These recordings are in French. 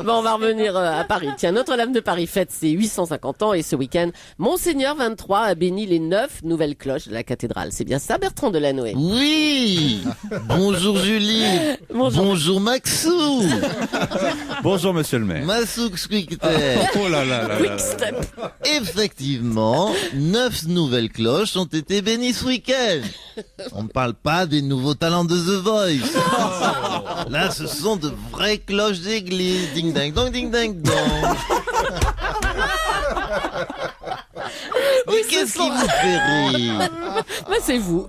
Bon, on va revenir à Paris. Tiens, Notre-Dame de Paris fête ses 850 ans et ce week-end, Monseigneur 23 a béni les 9 nouvelles cloches de la cathédrale. C'est bien ça, Bertrand Delanoë? Oui. Bonjour Julie. Bonjour Maxou. Bonjour monsieur le maire. Massouk Squicter. Oh là là là là Quick là. step. Effectivement, 9 nouvelles cloches ont été bénies ce week-end. On ne parle pas des nouveaux talents de The Voice. Là, ce sont de vraies cloches d'église. Ding ding dong, ding ding dong. Mais qu'est-ce qui vous fait rire? Bah, c'est vous.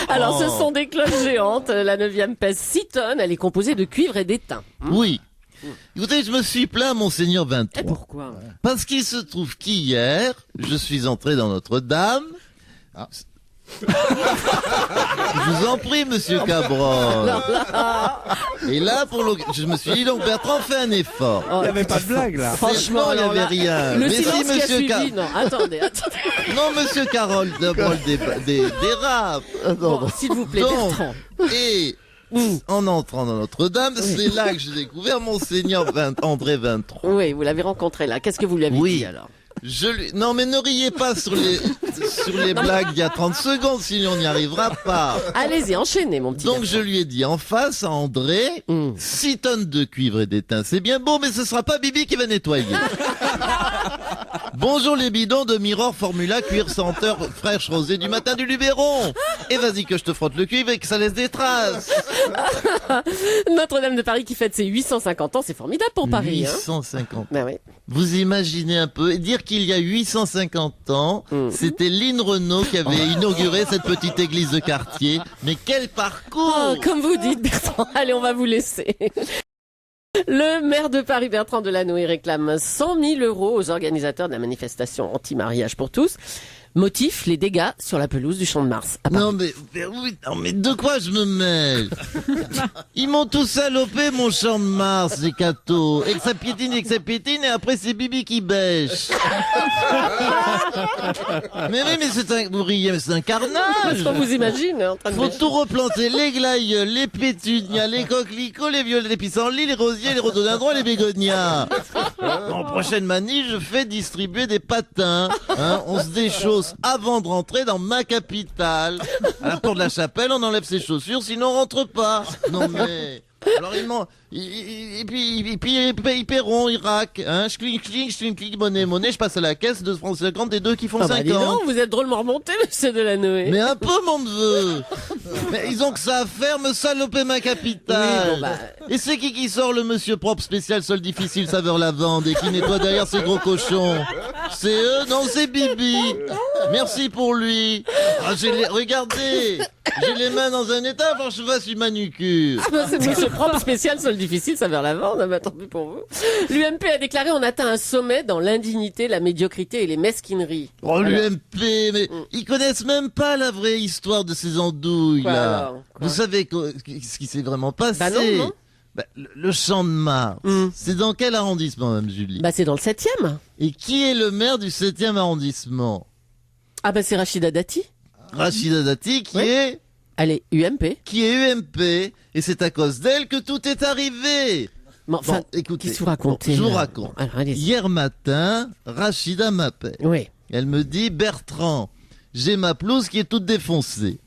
Alors, ce sont des cloches géantes. La 9e pèse 6 tonnes. Elle est composée de cuivre et d'étain. Oui. Écoutez, je me suis plaint, Monseigneur 23. Et pourquoi? Parce qu'il se trouve qu'hier, je suis entré dans Notre-Dame. Je vous en prie, monsieur Cabrol. Et là, je me suis dit, donc Bertrand fait un effort. Oh, Il n'y avait pas de blague là. franchement, Non, il n'y alors avait là, rien. Le Mais silence si, qui a monsieur suivi, non, attendez. Non, monsieur Carole dérape. Bon, s'il vous plaît, Donc, Bertrand. Et en entrant dans Notre-Dame, c'est là que j'ai découvert Monseigneur André 23. Oui, vous l'avez rencontré là. Qu'est-ce que vous lui avez Oui. dit alors? Non, mais ne riez pas sur les blagues d'il y a 30 secondes, sinon on n'y arrivera pas. Allez-y, enchaînez, mon petit. Donc je lui ai dit en face à André, 6 tonnes de cuivre et d'étain, c'est bien beau, mais ce sera pas Bibi qui va nettoyer. Bonjour les bidons de Mirror Formula cuir senteur fraîche rosée du matin du Luberon. Et vas-y que je te frotte le cuivre et que ça laisse des traces. Notre-Dame de Paris qui fête ses 850 ans, c'est formidable pour Paris. 850. Ben oui. Vous imaginez un peu, et dire qu'il y a 850 ans, c'était Lynn Renault qui avait inauguré cette petite église de quartier. Mais quel parcours! Oh, comme vous dites, Bertrand. Allez, on va vous laisser. Le maire de Paris, Bertrand Delanoë, réclame 100 000 € aux organisateurs de la manifestation anti-mariage pour tous. Motif, les dégâts sur la pelouse du Champ de Mars. À Paris. Non oui, non mais de quoi je me mêle? Ils m'ont tous salopé mon Champ de Mars, les cathos. Et que ça piétine et après c'est Bibi qui bêche. Mais oui, mais vous riez, mais c'est un carnage. Est-ce qu'on vous imagine en train de Faut bêcher? tout replanter, les glaïeuls, les pétunias, les coquelicots, les violets, les pissenlits, les rosiers, les rhododendrons et les bégonias. En prochaine manie, je fais distribuer des patins. Hein, on se déchausse avant de rentrer dans ma capitale. À la porte de la chapelle, on enlève ses chaussures, sinon on rentre pas. Non mais... Alors et puis ils paieront, ils raquent, hein, je clique, monnaie, je passe à la caisse, 2 francs 50 et 2 qui font Ah bah, 50. dis donc, vous êtes drôlement remonté, monsieur Delanoë. Mais un peu, mon neveu. Mais ils ont que ça à faire, me saloper ma capitale. Oui, bon, bah. Et c'est qui sort le monsieur propre spécial sol difficile saveur lavande et qui nettoie derrière ces gros cochons? C'est eux? Non, c'est Bibi. Merci pour lui. Ah, regardez, j'ai les mains dans un état, faut que je fasse une manucure. C'est monsieur propre spécial sol difficile, ça vers l'avant, on a tant pis pour vous. L'UMP a déclaré on atteint un sommet dans l'indignité, la médiocrité et les mesquineries. Oh, l'UMP, mais ils connaissent même pas la vraie histoire de ces andouilles, Quoi, là. alors Quoi Vous savez ce qui s'est vraiment passé? Bah non. Bah, le Champ de Mars, c'est dans quel arrondissement, Mme Julie? Bah c'est dans le 7e. Et qui est le maire du 7e arrondissement? Ah bah c'est Rachida Dati. Rachida Dati, Oui. Elle est UMP. qui est UMP, et c'est à cause d'elle que tout est arrivé. Mais enfin, Bon, écoutez, qu'est-ce que vous racontez je vous là raconte. Bon, alors, allez-y. Hier matin, Rachida m'appelle. Oui. Elle me dit, Bertrand, j'ai ma pelouse qui est toute défoncée.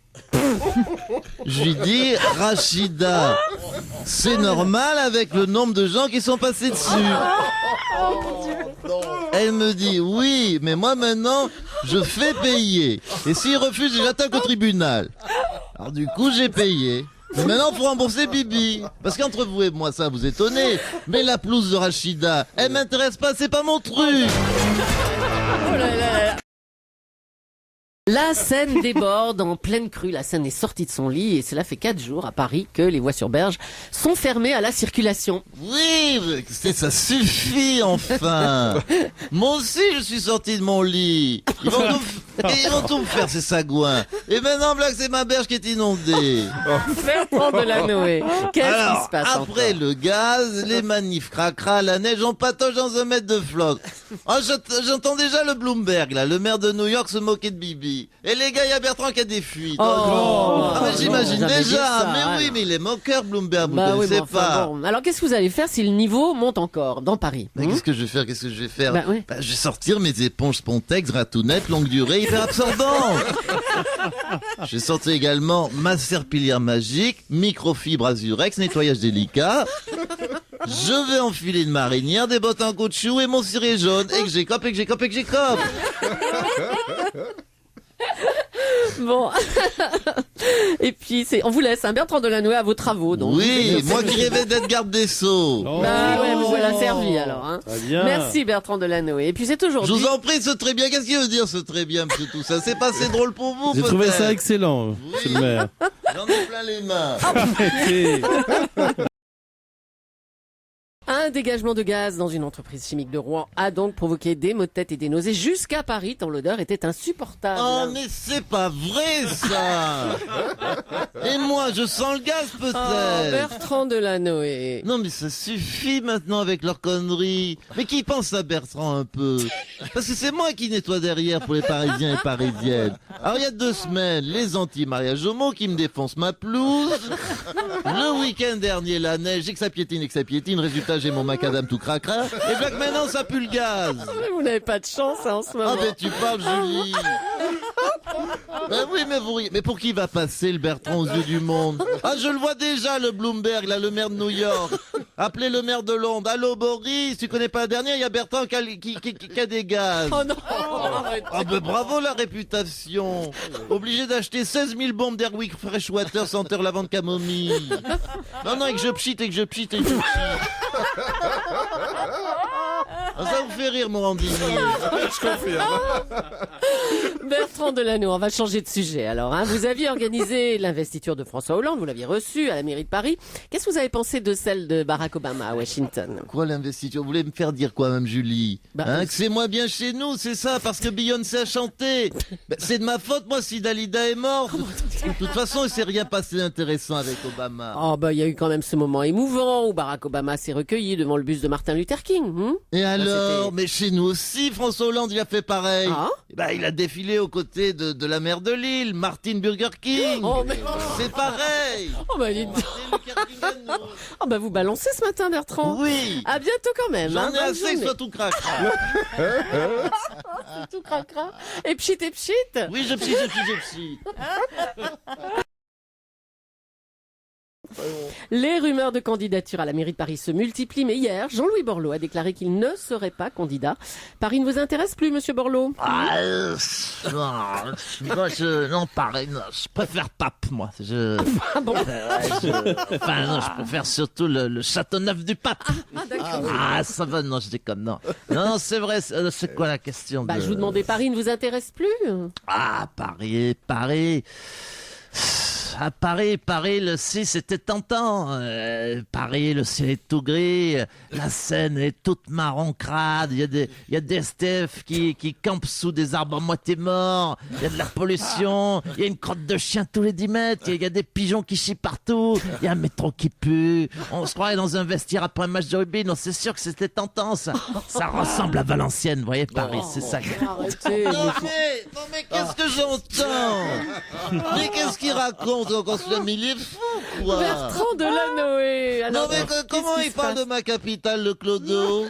Je lui dis, Rachida, c'est normal avec le nombre de gens qui sont passés dessus. Elle me dit, oui, mais moi maintenant, je fais payer. Et s'il refuse, j'attaque au tribunal. Alors du coup, j'ai payé. Mais maintenant, faut rembourser Bibi. Parce qu'entre vous et moi, ça vous étonnez. Mais la pelouse de Rachida, elle m'intéresse pas, c'est pas mon truc. Oh là là là. La Seine déborde en pleine crue. La Seine est sortie de son lit et cela fait 4 jours à Paris que les voies sur berge sont fermées à la circulation. Oui, ça suffit enfin. Moi aussi, je suis sorti de mon lit. Et ils vont tout me faire, ces sagouins. Et maintenant, blague, c'est ma berge qui est inondée. Bertrand Delanoë, qu'est-ce qui Alors, se passe après encore le gaz, les manifs cracra, la neige, on patoche dans 1 mètre de flotte. Ah, j'entends déjà le Bloomberg, là, le maire de New York se moquer de Bibi. Et les gars, il y a Bertrand qui a des fuites. Ah, mais j'imagine j'avais dit déjà. ça, Mais alors. oui, mais il est moqueur, Bloomberg, vous Bah oui, connaissez mais enfin, pas. bon. Alors qu'est-ce que vous allez faire si le niveau monte encore dans Paris Mais qu'est-ce que je vais faire? Qu'est-ce que je vais faire? Bah oui. Je vais sortir mes éponges Spontex, ratounettes, longue durée, hyper absorbant. Je vais sortir également ma serpillière magique, microfibre azurex, nettoyage délicat. Je vais enfiler une marinière, des bottes en caoutchouc et mon ciré jaune. Et que j'écope, et que j'écope, et que j'écope. Bon. Et puis on vous laisse, Bertrand Delanoë, à vos travaux. Donc. Oui, moi qui rêvais d'être garde des Sceaux. Bah ouais, vous voilà servi alors. Hein. Très bien. Merci Bertrand Delanoë. Et puis c'est Je aujourd'hui. vous en prie, ce très bien. Qu'est-ce qu'il veut dire, ce très bien, monsieur tout ça? C'est pas assez drôle pour vous, J'ai peut-être? trouvé ça excellent, monsieur le maire. J'en ai plein les mains. Arrêtez. Un dégagement de gaz dans une entreprise chimique de Rouen a donc provoqué des maux de tête et des nausées jusqu'à Paris, tant l'odeur était insupportable. Oh, mais c'est pas vrai, ça! Et moi, je sens le gaz, Oh, peut-être! Bertrand Delanoë. Non, mais ça suffit maintenant avec leurs conneries. Mais qui pense à Bertrand un peu? Parce que c'est moi qui nettoie derrière pour les Parisiens et Parisiennes. Alors, il y a 2 semaines, les anti-mariage homo qui me défoncent ma pelouse. Le week-end dernier, la neige, et que ça piétine, résultat, j'ai mon macadam tout cracra. Et bien que maintenant, ça pue le gaz. Mais vous n'avez pas de chance hein, en ce moment. Ah, mais tu parles, Julie. Ben oui, mais vous riez. Mais pour qui va passer le Bertrand aux yeux du monde? Ah, je le vois déjà, le Bloomberg, là, le maire de New York. Appelez le maire de Londres. Allô, Boris, tu connais pas la dernière? Il y a Bertrand qui a des gaz. Oh non, arrêtez. Ah, ben bravo la réputation. Obligé d'acheter 16 000 bombes d'Airwick Freshwater senteur lavande camomille. Non, et que je pchite, et que je pchite, et que je pchite. Ah, ça vous fait rire, mon Randy. Je confirme. Bertrand Delanoë, on va changer de sujet alors. Hein. Vous aviez organisé l'investiture de François Hollande, vous l'aviez reçu à la mairie de Paris. Qu'est-ce que vous avez pensé de celle de Barack Obama à Washington? Quoi l'investiture? Vous voulez me faire dire quoi, même Julie? Que c'est moi bien chez nous, c'est ça, parce que Beyoncé a chanté. C'est de ma faute, moi, si Dalida est morte. De toute façon, il s'est rien passé d'intéressant avec Obama. Oh bah il y a eu quand même ce moment émouvant où Barack Obama s'est recueilli devant le buste de Martin Luther King. Et alors? c'était- Mais chez nous aussi, François Hollande, il a fait pareil. Ah. Il a défilé aux côtés de la maire de Lille, Martine Burger King. Oh, mais- C'est pareil. Oh bah dites donc. C'est le Carpingano. Oh bah vous balancez ce matin Bertrand. Oui. À bientôt quand même. J'en ai Bonne assez que journée. ce soit tout craque. Tout cracra. Et pchit. Oui, je pchie. Les rumeurs de candidature à la mairie de Paris se multiplient, mais hier, Jean-Louis Borloo a déclaré qu'il ne serait pas candidat. Paris ne vous intéresse plus, monsieur Borloo? Non, pareil, non, je préfère Pape, moi. Ah bon? Je préfère surtout le Châteauneuf du Pape. Ah d'accord. Ah, ça va, non, je déconne, non. Non, c'est vrai, c'est quoi la question Bah de... je vous demandais, Paris ne vous intéresse plus? Ah, Paris. À Paris, le 6 c'était tentant. Paris, le ciel est tout gris, la Seine est toute marron crade, il y a des STF qui campent sous des arbres à moitié morts, il y a de la pollution, il y a une crotte de chien tous les 10 mètres, il y a des pigeons qui chient partout, il y a un métro qui pue, on se croirait dans un vestiaire après un match de rugby, non c'est sûr que c'était tentant ça. Ça ressemble à Valenciennes, vous voyez Paris, c'est ça. Arrêtez. Non mais qu'est-ce que j'entends? Mais qu'est-ce qu'il raconte encore ce film? Il est fou, quoi. Bertrand Delanoë. Non Alors, mais comment qu'est-ce qui il se parle passe de ma capitale, le Clodo?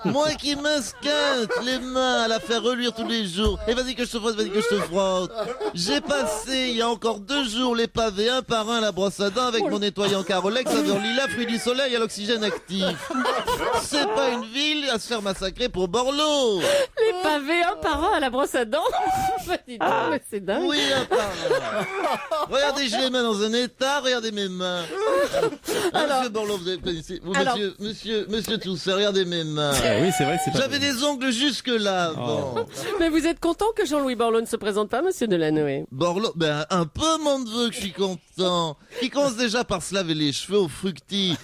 Moi qui m'esquinte les mains à la faire reluire tous les jours. Et vas-y que je te frotte, vas-y que je te frotte. J'ai passé il y a encore 2 jours les pavés un par un à la brosse à dents avec mon nettoyant Carolex saveur lilas, fruit du soleil à l'oxygène actif. C'est pas une ville à se faire massacrer pour Borloo. Les pavés un par un à la brosse à dents. Dis donc, mais c'est dingue. Oui, apparemment. Regardez, j'ai les mains dans un état, regardez mes mains. Alors- Monsieur Borloo, vous avez connaissé, vous, Alors- monsieur Toussaint, regardez mes mains. Ah oui, c'est vrai, c'est pas J'avais des ongles jusque-là, bon. Mais vous êtes content que Jean-Louis Borloo ne se présente pas, monsieur Delanoë? Borloo, ben, un peu, mon neveu, que je suis content. Il commence déjà par se laver les cheveux au fructis.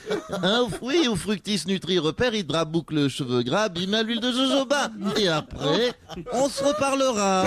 Hein, oui, au fructis Nutri Repère, il draboucle le cheveu gras, il met à l'huile de jojoba. Et après, on se reparlera.